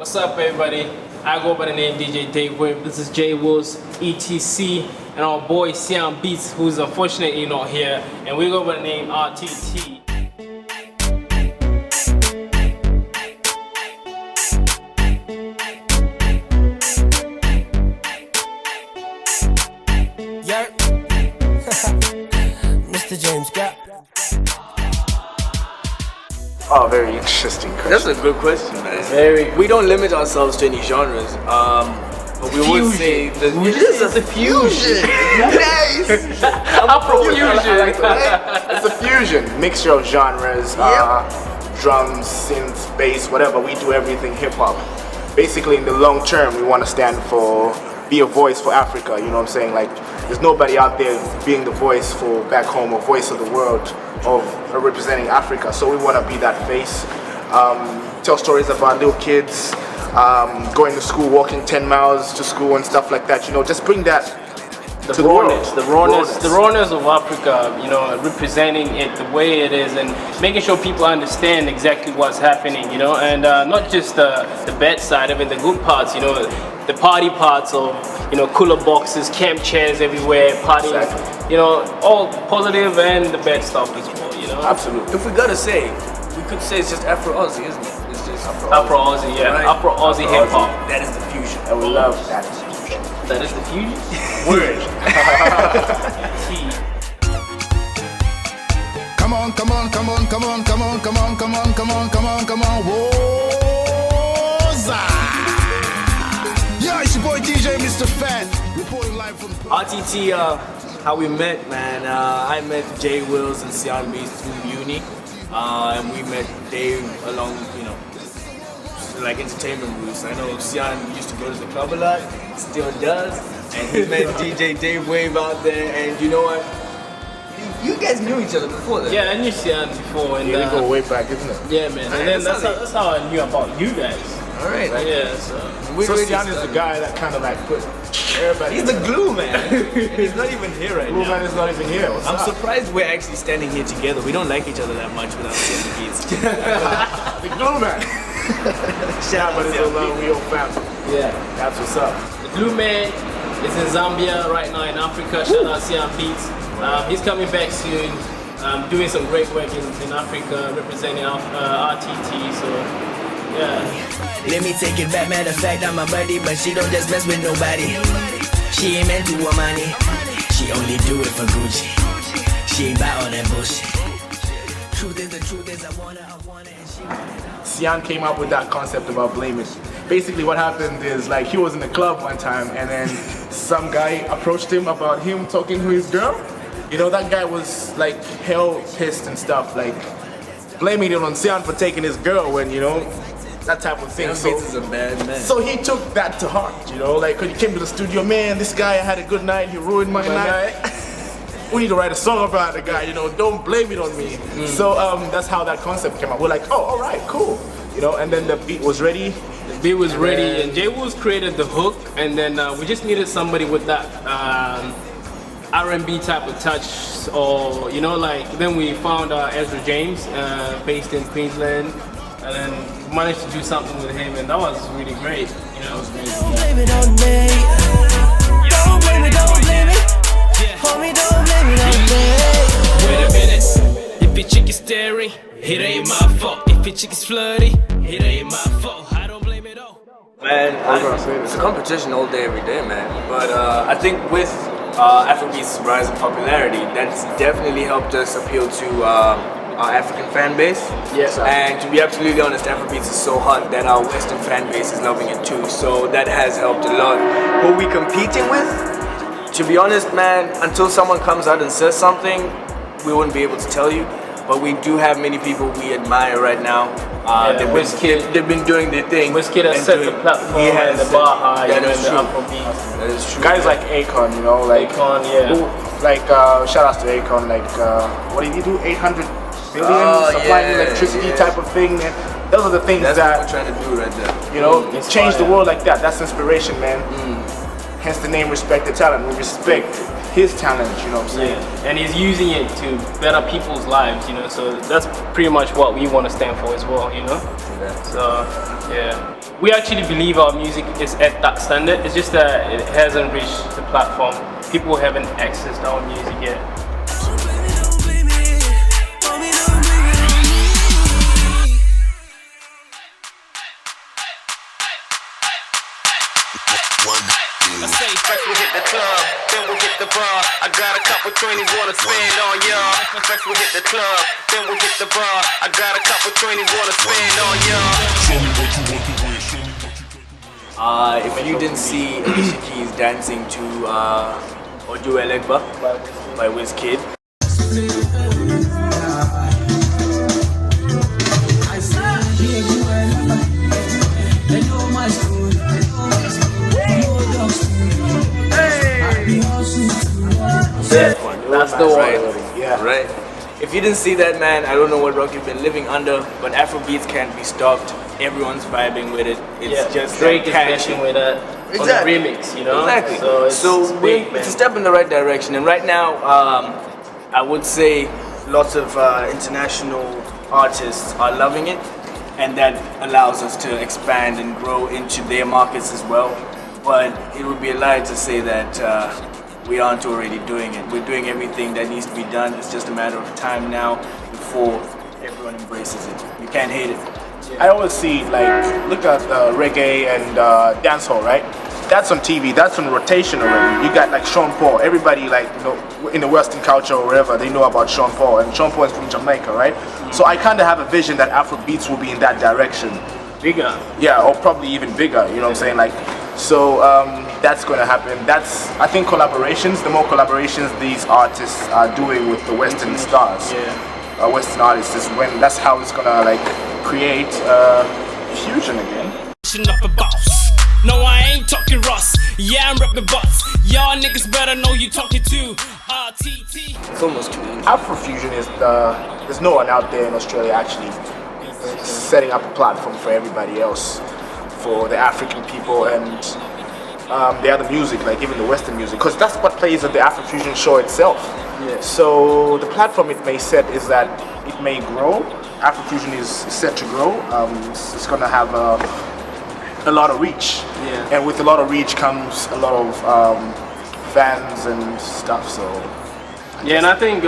What's up, everybody? I go by the name DJ Dave Wave. This is J Wills, ETC, and our boy Sian Beats, who's unfortunately not here, and we go by the name RTT. Yeah. Mr. James Gap. Oh, very interesting question. That's a good question, man. We don't limit ourselves to any genres, but we would say this is a fusion. Nice. Afro fusion. It's a fusion, mixture of genres, drums, synths, bass, whatever. We do everything hip hop. Basically, in the long term, we want to stand for, be a voice for Africa. You know what I'm saying? Like, there's nobody out there being the voice for back home, a voice of the world, of representing Africa. So we want to be that face. Tell stories about little kids going to school, walking 10 miles to school and stuff like that. You know, just bring that to the world. The rawness of Africa. You know, representing it the way it is, and making sure people understand exactly what's happening. You know, and not just the bad side of it, the good parts. You know, the party parts of, you know, cooler boxes, camp chairs everywhere, partying. Exactly. You know, all positive and the bad stuff as well. You know, absolutely. If we gotta say, we could say it's just Afro-Aussie, isn't it? It's just Afro-Aussie, yeah. Right? Afro-Aussie hip-hop. That is the fusion. And we love that fusion. That is the fusion? Word. Come on, come on, come on, come on, come on, come on, come on, come on, come on, come on, Woza! Yeah, it's your boy DJ Mr. Fat, reporting live from RTT, how we met, man. I met J Wills and Sian Beats through uni, and we met Dave along, you know, like entertainment routes. I know Sian used to go to the club a lot, still does, and he met DJ Dave Wave out there, and you know what? You guys knew each other before that. Yeah, I knew Sian before. And, we go way back, isn't it? Yeah, man. And then that's how I knew about you guys. All right. Yeah, so Sian is the guy that kind of like put everybody. He's the glue man. He's not even here right Glue now. man is not even here. I'm surprised we're actually standing here together. We don't like each other that much without Sian Beats. The glue man. Shout out to the love, we old family. yeah. That's what's up. The Glue Man is in Zambia right now in Africa. Shout out Sian Beats. He's coming back soon. Doing some great work in Africa, representing RTT. So yeah. Let me take it back, matter of fact, I'm a buddy, but she don't just mess with nobody. She ain't meant to want money, she only do it for Gucci. She ain't buy all that bullshit. Truth is, I want it, and she want it. Sian came up with that concept about blaming. Basically what happened is, like, he was in the club one time and then some guy approached him about him talking to his girl. You know, that guy was like hell pissed and stuff, like blaming it on Sian for taking his girl when, you know, that type of thing. Sian Beats is a bad man. So he took that to heart, you know, like when he came to the studio, man, this guy had a good night, he ruined my night. We need to write a song about the guy, you know, don't blame it on me. So that's how that concept came up. We're like, oh, all right, cool. You know, and then the beat was ready. The beat was ready, and J Wills created the hook, and then we just needed somebody with that R&B type of touch, or, you know, like, then we found Ezra James, based in Queensland, and then managed to do something with him, and that was really great. You know, it was really Don't blame it on me. Don't blame it, don't blame it. Homie, don't blame it on me. Wait a minute, if your chick is staring, it ain't my fault. If your chick is flirty, it ain't my fault. I don't blame it all. Man, it's a competition all day, every day, man. But I think with Afrobeats' rise in popularity, that's definitely helped us appeal to our African fan base. Yes, sir. And to be absolutely honest, Afrobeats is so hot that our Western fan base is loving it too. So that has helped a lot. Who we competing with? To be honest, man, until someone comes out and says something, we wouldn't be able to tell you. But we do have many people we admire right now. They've been doing their thing. Wizkid has set the platform and the bar high, that you know, is in the true. Afrobeat. That is true. Guys like Akon, you know, like Akon, yeah. Shout outs to Akon, like what did he do? 800 billion supplying electricity type of thing. And those are the things That's that what we're trying to do right there. you know change the world like that. That's inspiration, man. Hence the name Respect the Talent. We respect his talent, you know what I'm saying? Yeah, and he's using it to better people's lives, you know. So that's pretty much what we want to stand for as well, you know. So yeah, we actually believe our music is at that standard. It's just that it hasn't reached the platform. People haven't accessed our music yet. First we hit the club, then we hit the bar. I got a couple 20s wanna spend on y'all. First we hit the club, then we hit the bar. I got a couple 20s wanna spend on y'all. If you didn't see Alicia Keys dancing to Ojo Elegba by Wizkid, That's the one. right? Yeah. Right. If you didn't see that, man, I don't know what rock you've been living under, but Afro beats can't be stopped. Everyone's vibing with it. It's just Drake is catchy. messing with it on the remix, you know. Exactly. So it's big, man. it's a step in the right direction. And right now, I would say lots of international artists are loving it, and that allows us to expand and grow into their markets as well. But it would be a lie to say that we aren't already doing it. We're doing everything that needs to be done. It's just a matter of time now before everyone embraces it. You can't hate it. I always see, like, look at reggae and dancehall, right? That's on TV, that's on rotation already. You got like Sean Paul, everybody, like, you know, in the Western culture or wherever, they know about Sean Paul, and Sean Paul is from Jamaica, right? So I kind of have a vision that Afro beats will be in that direction. Bigger. Yeah, or probably even bigger, you know what I'm saying? Like, so that's going to happen. That's, I think, collaborations, the more collaborations these artists are doing with the Western stars, Western artists, is when, that's how it's going to, like, create fusion again. Up a boss. No, I ain't talking Ross. Yeah, I'm rapping bots. Y'all niggas better know you talking to RTT. It's almost too easy. Afrofusion is there's no one out there in Australia actually setting up a platform for everybody else, for the African people and the other music, like even the Western music, because that's what plays at the Afrofusion show itself. Yeah. So the platform it may set is that it may grow. Afrofusion is set to grow. It's going to have a lot of reach, and with a lot of reach comes a lot of fans and stuff. So yeah, and I think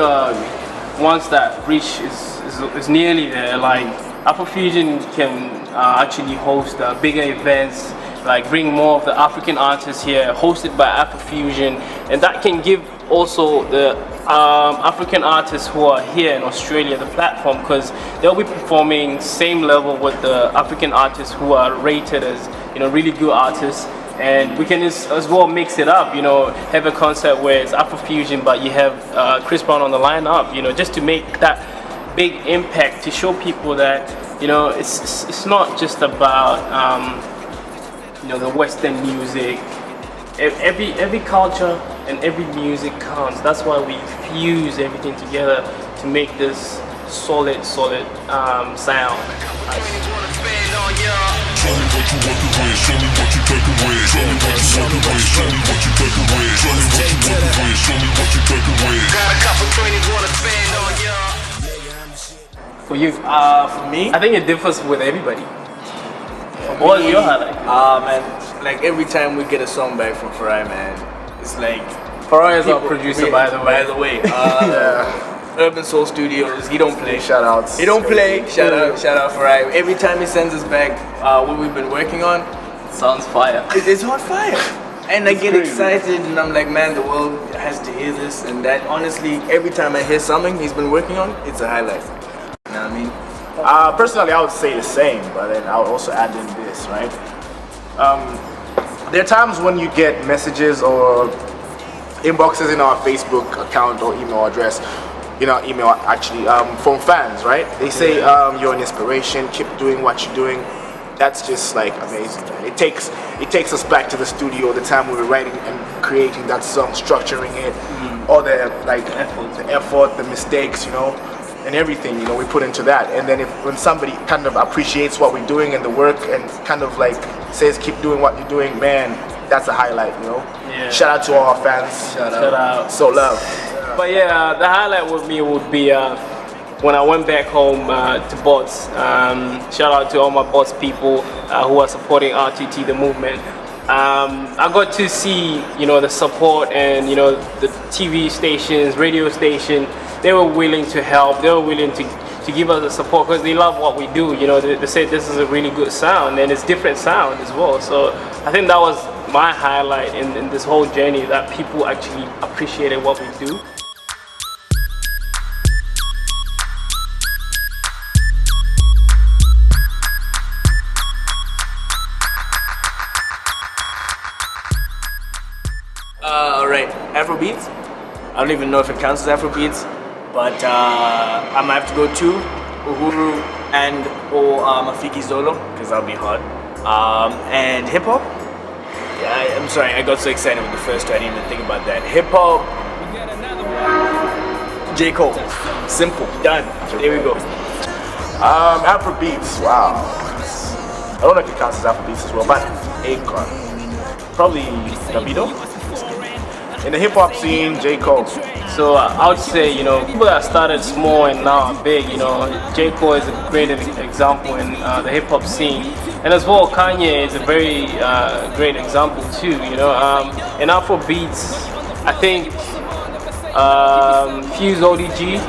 once that reach is nearly there, like Afrofusion can actually host bigger events, like bring more of the African artists here, hosted by Afrofusion, and that can give also the African artists who are here in Australia the platform, because they'll be performing same level with the African artists who are rated as, you know, really good artists. And we can as well mix it up, you know, have a concert where it's Afrofusion but you have Chris Brown on the lineup, you know, just to make that big impact, to show people that, you know, it's not just about you know, the Western music. Every culture and every music counts. That's why we fuse everything together to make this solid sound. Show me what you walk away, show me what you take away. Show me what you walk away, show me what you take away. Show me what you walk away, show me what you take away. Got a couple 20s wanna spend on y'all. For you, For me, I think it differs with everybody. What is your highlight? man, like every time we get a song back from Farai, man, it's like Farai is our producer, by the way. Urban Soul Studios, he don't play. shout outs. He don't play. Shout out Farai. Every time he sends us back what we've been working on, Sounds fire. it's hot fire. And I get excited and I'm like, man, the world has to hear this and that. Honestly, every time I hear something he's been working on, it's a highlight. You know what I mean? Personally, I would say the same, but then I would also add in this, right? There are times when you get messages or inboxes in our Facebook account or email address, in our email actually, from fans, right? They say, you're an inspiration, keep doing what you're doing. That's just like amazing, man. It takes us back to the studio, the time we were writing and creating that song, structuring it, all the like the effort, the mistakes, you know, and everything, you know, we put into that. And then when somebody kind of appreciates what we're doing and the work and kind of like says keep doing what you're doing, man, that's a highlight, you know. Yeah. Shout out to all our fans. Shout out. So love. But yeah, the highlight with me would be when I went back home to Bots. Shout out to all my Bots people who are supporting RTT, the movement. I got to see, you know, the support and, you know, the TV stations, radio station. They were willing to help. They were willing to give us the support because they love what we do. You know, they say this is a really good sound and it's different sound as well. So I think that was my highlight in this whole journey, that people actually appreciated what we do. Alright, Afrobeats. I don't even know if it counts as Afrobeats, but I might have to go to Uhuru and or Mafiki Zolo, because that'll be hard. And hip hop. Yeah, I'm sorry, I got so excited with the first two, I didn't even think about that. Hip hop. J. Cole. Simple. Done. There we go. Afrobeats, wow. I don't know if it counts as Afrobeats as well, but Akon. Probably Davido. In the hip hop scene, J. Cole. So I would say, you know, people that started small and now are big, you know, J. Cole is a great example in the hip hop scene. And as well, Kanye is a very great example too, you know. In Afrobeats, I think Fuse ODG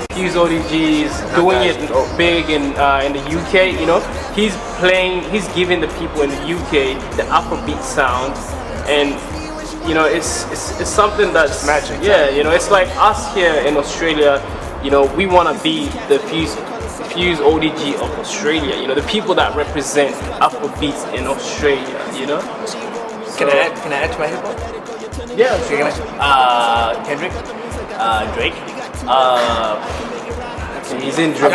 is doing it big in the UK, you know. He's giving the people in the UK the Afrobeat sound, and you know, it's something that's magic. Yeah, you know, it's like us here in Australia. You know, we want to be the Fuse ODG of Australia. You know, the people that represent Afrobeats in Australia. You know. Can I add to my hip hop? Yeah. Kendrick, Drake. He's in Drake.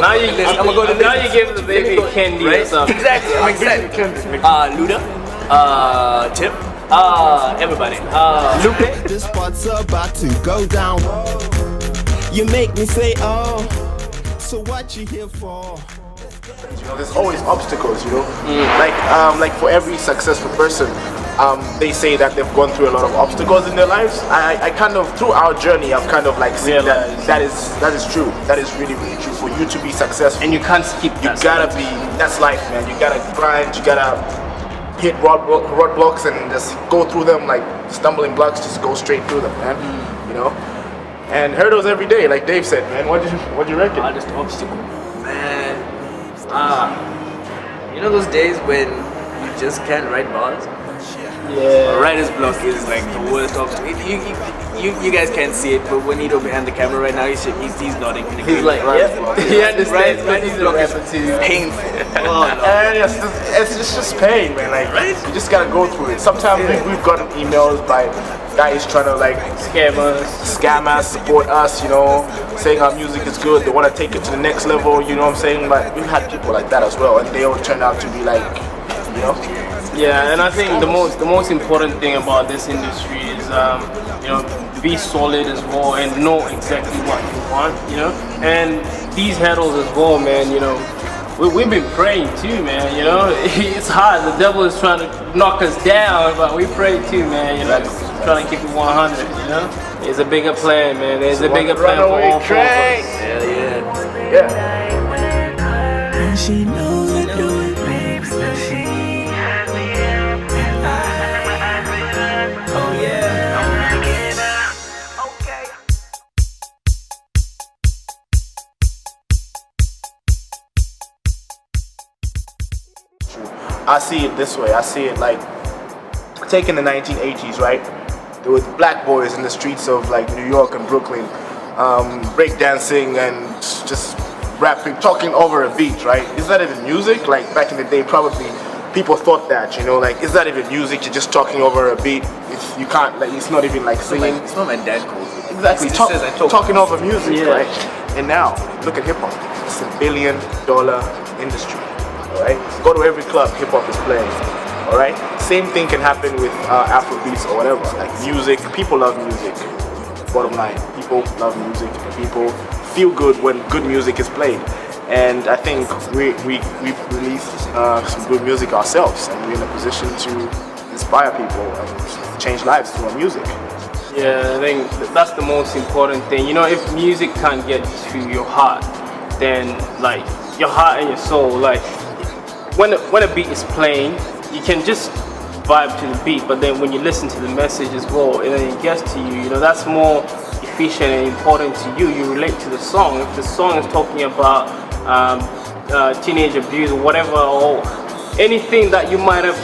Now you give the baby candy or right? something. Exactly. I'm excited. Luda, Tip, everybody. Lupe. This part's about to go down. You make me say, oh, so what you here for? You know, there's always obstacles, you know. Like for every successful person, they say that they've gone through a lot of obstacles in their lives. I kind of, through our journey, I've kind of like seen that is true. That is really, really true. For you to be successful, And you can't skip that. you gotta be. That's life, man. You gotta grind. You gotta hit roadblocks and just go through them like stumbling blocks. Just go straight through them, man. You know. And hurdles every day, like Dave said, man. What do you reckon? Hardest obstacle, man. You know those days when you just can't write bars? Yeah. Writer's block is like the worst obstacle. You guys can't see it, but when Nito behind the camera right now, he's nodding. He's like, yeah. He understands, but he's a rapper too. Painful. And it's just pain, man. Like, you just gotta go through it. Sometimes we've gotten emails by guys trying to like scam us, support us, you know, saying our music is good, they want to take it to the next level, you know what I'm saying? But we've had people like that as well, and they all turned out to be like, you know. Yeah, and I think the most important thing about this industry is you know, be solid as well and know exactly what you want, you know. And these hurdles as well, man, you know, we've been praying too, man, you know. It's hard, the devil is trying to knock us down, but we pray too, man, you know, trying to keep it 100, you know. There's a bigger plan, man. There's a bigger plan for all four of us. Hell yeah. Yeah. And she knows I do it, baby. Oh yeah. I see it this way. I see it like taking the 1980s, right? There were black boys in the streets of like New York and Brooklyn, breakdancing and just rapping, talking over a beat, right? Is that even music? Like back in the day, probably people thought that, you know, like, is that even music? You're just talking over a beat. You can't, like, it's not even like singing. It's what my dad calls it. Exactly, Says I talk talking over music, Yeah. right? And now, look at hip hop. It's $1 billion industry, all right? Go to every club, hip hop is playing, all right? Same thing can happen with Afrobeats or whatever. Like music, people love music. Bottom line, people love music, and people feel good when good music is played. And I think we've released some good music ourselves, and we're in a position to inspire people and change lives through our music. Yeah, I think that's the most important thing. You know, if music can't get to your heart, then like your heart and your soul, like when a beat is playing, you can just vibe to the beat, but then when you listen to the message as well, and then it gets to you, you know, that's more efficient and important to you. You relate to the song. If the song is talking about teenage abuse or whatever, or anything that you might have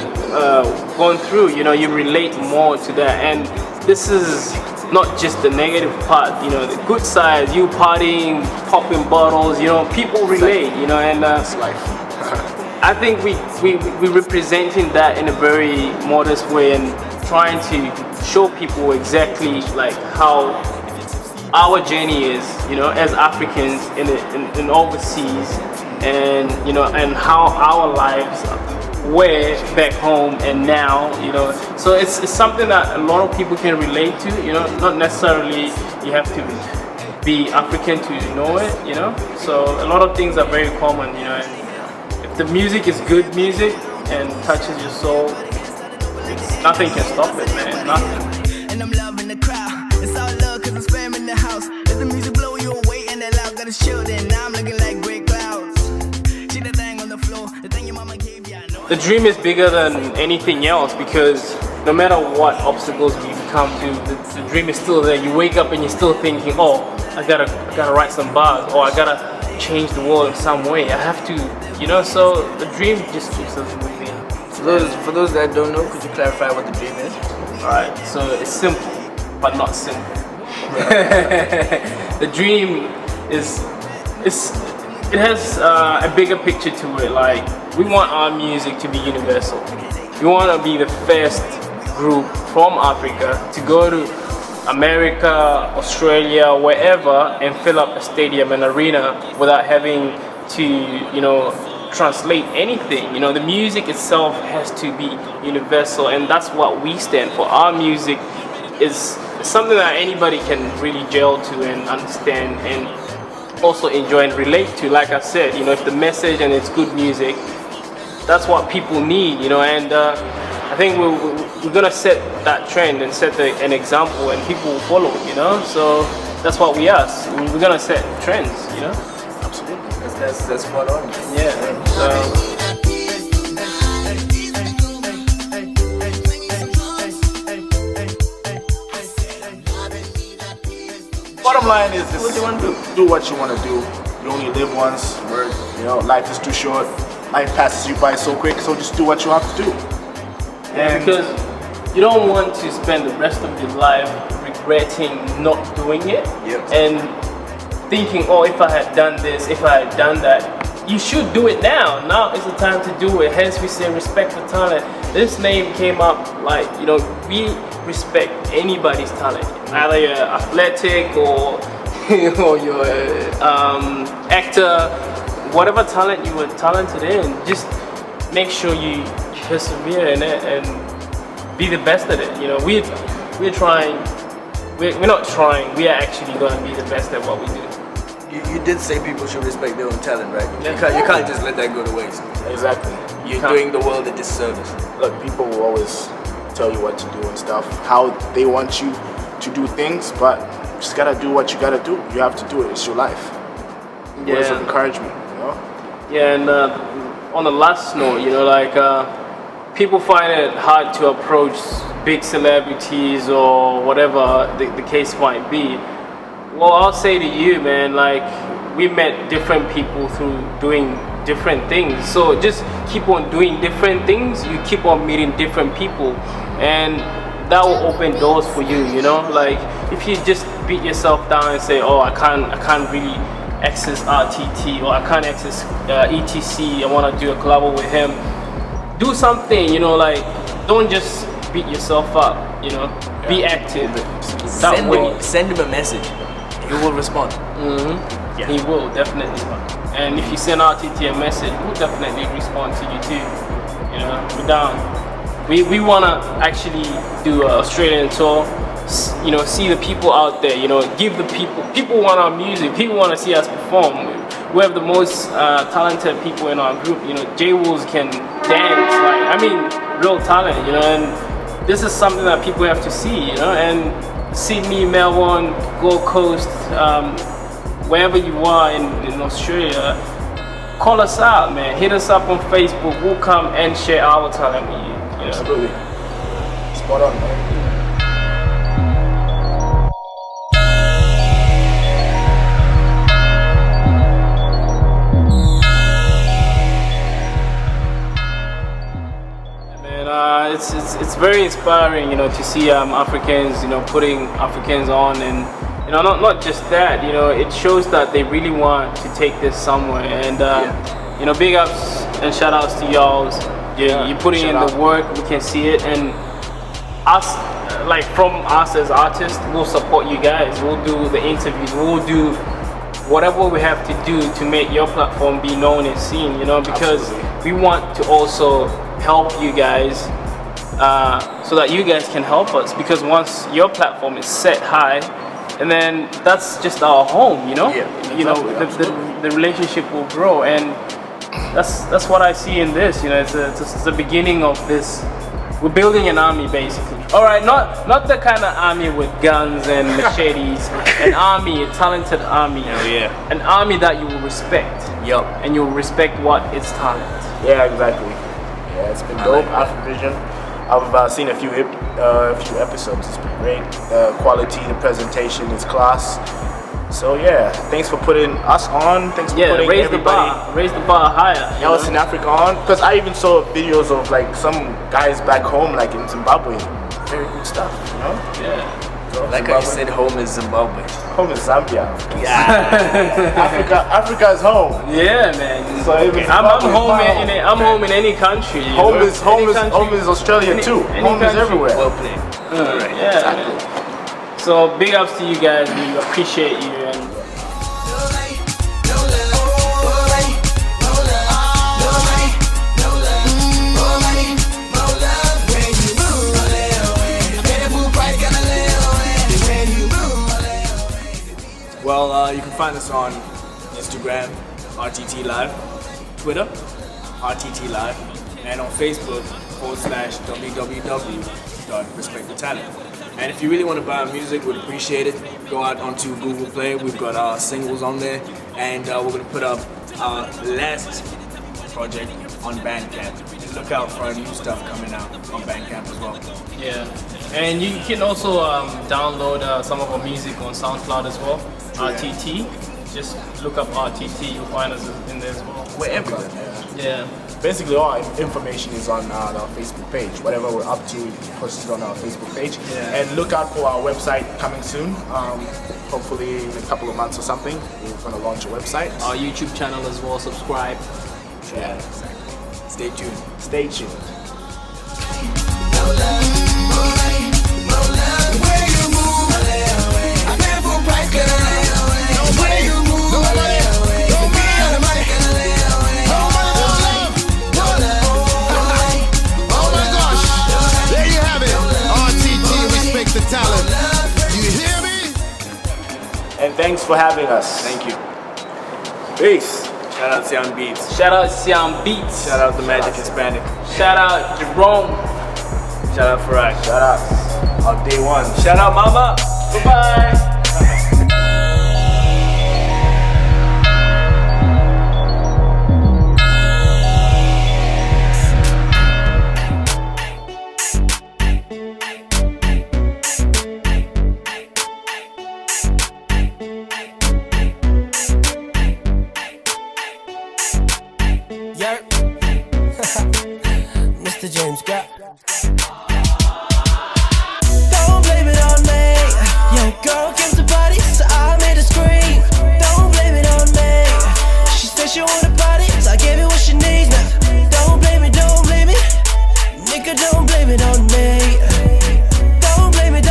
gone through, you know, you relate more to that. And this is not just the negative part, you know, the good side, you partying, popping bottles, you know, people relate, you know, and That's life. I think we representing that in a very modest way and trying to show people exactly like how our journey is, you know, as Africans in overseas, and you know, and how our lives were back home and now, you know. So it's something that a lot of people can relate to, you know, not necessarily you have to be African to know it, you know. So a lot of things are very common, you know, and if the music is good music and touches your soul, nothing can stop it, man, nothing. And I'm loving the crowd. It's all love cause I'm spamming the house. Let the music blow you away and that loud got us chilled in. Now I'm looking like great clouds. See the thing on the floor, the thing your mama gave you, I know. The dream is bigger than anything else because no matter what obstacles we come to, the dream is still there. You wake up and you're still thinking, oh, I gotta write some bars, or I gotta change the world in some way. I have to, you know, so the dream just keeps us moving. For those that don't know, could you clarify what the dream is? Alright, so it's simple, but not simple. The dream it has a bigger picture to it. Like, we want our music to be universal. We want to be the first group from Africa to go to America, Australia, wherever, and fill up a stadium, an arena, without having to, you know, translate anything. You know, the music itself has to be universal, and that's what we stand for. Our music is something that anybody can really gel to and understand and also enjoy and relate to. Like I said, you know, if the message and it's good music, that's what people need, you know. And I think we're gonna set that trend and set an example, and people will follow, you know. So that's what we are. We're gonna set trends, you know. Absolutely. That's spot on. Yeah. So. Bottom line is this: do what you want to do. You only live once. You know, life is too short. Life passes you by so quick. So just do what you have to do. And because you don't want to spend the rest of your life regretting not doing it, and thinking, oh, if I had done this, if I had done that. You should do it now. Now is the time to do it. Hence we say respect for talent. This name came up like, you know, we respect anybody's talent. Either you're athletic or or you're actor, whatever talent you were talented in, just make sure you persevere in it and be the best at it. You know, we're trying. We're not trying. We are actually going to be the best at what we do. You did say people should respect their own talent, right? Yeah. You can't just let that go to waste. Exactly. You're doing the world a disservice. Look, people will always tell you what to do and stuff, how they want you to do things, but you just gotta do what you gotta do. You have to do it. It's your life. Words of encouragement, you know? Yeah, and on the last note, you know, like people find it hard to approach big celebrities or whatever the case might be. Well, I'll say to you, man, like, we met different people through doing different things. So just keep on doing different things. You keep on meeting different people, and that will open doors for you, you know? Like, if you just beat yourself down and say, oh, I can't really access RTT, or I can't access ETC, I want to do a collab with him. Do something, you know, like, don't just beat yourself up, you know? Yeah. Be active. Send him a message. He will respond. Mm-hmm. Yeah. He will, definitely. And if you send RTT a message, we'll definitely respond to you too. You know, we're down. We want to actually do an Australian tour, you know, see the people out there, you know, give the people want our music, people want to see us perform. We have the most talented people in our group, you know. J Wolves can dance, like, I mean, real talent, you know, and this is something that people have to see, you know, and Sydney, Melbourne, Gold Coast, wherever you are in Australia, call us out, man. Hit us up on Facebook. We'll come and share our talent with you. You know? Absolutely. Spot on, man. It's very inspiring, you know, to see Africans, you know, putting Africans on, and you know, not just that, you know, it shows that they really want to take this somewhere, and you know, big ups and shout outs to y'all. You're putting in the work, we can see it, and us, like from us as artists, we'll support you guys. We'll do the interviews, we'll do whatever we have to do to make your platform be known and seen, you know, because we want to also help you guys so that you guys can help us, because once your platform is set high, and then that's just our home, you know. You know, the relationship will grow, and that's what I see in this, you know. It's the beginning of this. We're building an army, basically. All right, not the kind of army with guns and machetes. An army, a talented army. An army that you will respect. And you'll respect what its talent. Yeah, exactly. Yeah, it's been dope. Afrovision. I've seen a few episodes. It's been great. The quality, the presentation is class. So yeah, thanks for putting us on. Thanks for putting everybody. Raise the bar higher. Y'all in Africa on, because I even saw videos of like some guys back home, like in Zimbabwe. Very good stuff, you know. Yeah. So like how you said, home is Zimbabwe. Home is Zambia. Yeah. Africa is home. Yeah, man. So I'm home in any country. Home is Australia too. Home is everywhere. Well played. Right. Yeah. Exactly. Man. So big ups to you guys. We appreciate you. And well, you can find us on Instagram, RTT Live, Twitter, RTT Live, and on Facebook, /www.respectthetalent. And if you really want to buy our music, we'd appreciate it. Go out onto Google Play. We've got our singles on there, and we're going to put up our last project on Bandcamp. And look out for our new stuff coming out on Bandcamp as well. Yeah, and you can also download some of our music on SoundCloud as well. RTT. Just look up RTT. You'll find us in there as well. We're everywhere. Yeah. Basically, all our information is on our Facebook page. Whatever we're up to, we post it on our Facebook page. Yeah. And look out for our website coming soon. Hopefully in a couple of months or something, we're going to launch a website. Our YouTube channel as well. Subscribe. Yeah. Stay tuned. Stay tuned. And thanks for having us. Thank you. Peace. Shout out Siam Beats. Shout out Siam Beats. Shout out the Magic Hispanic. Shout out Jerome. Shout out Farag. Shout out our day one. Shout out Mama. Bye-bye. Mr. James Gap. Don't blame it on me. Your girl came to party, so I made her scream. Don't blame it on me. She said she wanted party, so I gave her what she needs now. Don't blame it, nigga, don't blame it on me. Don't blame it,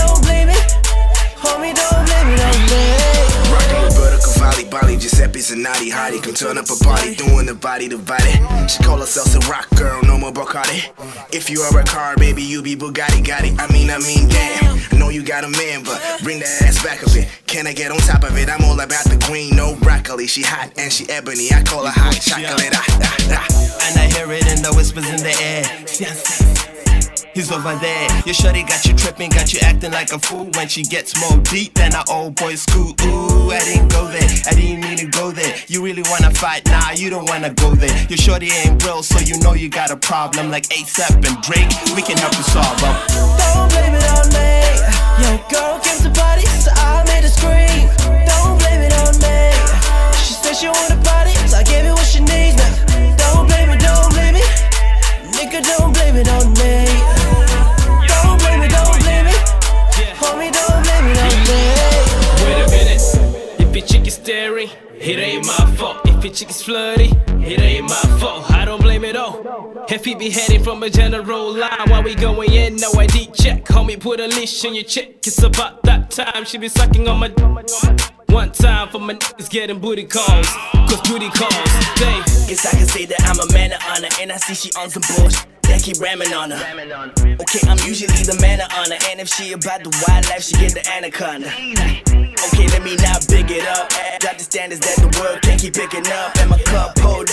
homie, don't blame it on me. Rockin' Roberta Cavalli, Bali, Giuseppe Zanotti, Hottie. Can turn up a party, doing the body divided. She call herself a rock girl, no more Bacardi. If you are a car, baby, you be Bugatti, got it. I mean, damn. I know you got a man, but bring that ass back a bit. Can I get on top of it? I'm all about the queen, no broccoli. She hot and she ebony, I call her hot chocolate. And I hear it in the whispers in the air. he's over there. Your shorty got you tripping, got you acting like a fool. When she gets more deep than an old boy's school. Ooh, I didn't go there, I didn't mean to go there. You really wanna fight? Nah, you don't wanna go there. Your shorty ain't real, so you know you got a problem. Like ASAP and Drake, we can help you solve them. Don't blame it on me. Yo, girl came to party, so I made her scream. Don't blame it on me. She said she wanted a party, so I gave her what she needs now. Don't blame it, nigga, don't blame it on me. Don't blame it, homie, don't blame it on me. Wait a minute, if your chick is staring, it ain't my fault. If your chick is flirty, it ain't my fault. I don't blame it all. If he be heading from a general line while we going in, no ID check. Homie, put a leash on your chick. It's about that time. She be sucking on my one time for my niggas getting booty calls. Cause booty calls, they Guess I can say that I'm a man of honor, and I see she on some bullshit. That keep ramming on her. Okay, I'm usually the man of honor, and if she about the wildlife, she get the anaconda. Okay, let me now big it up. Got the standards that the world can't keep picking up, and my cup hold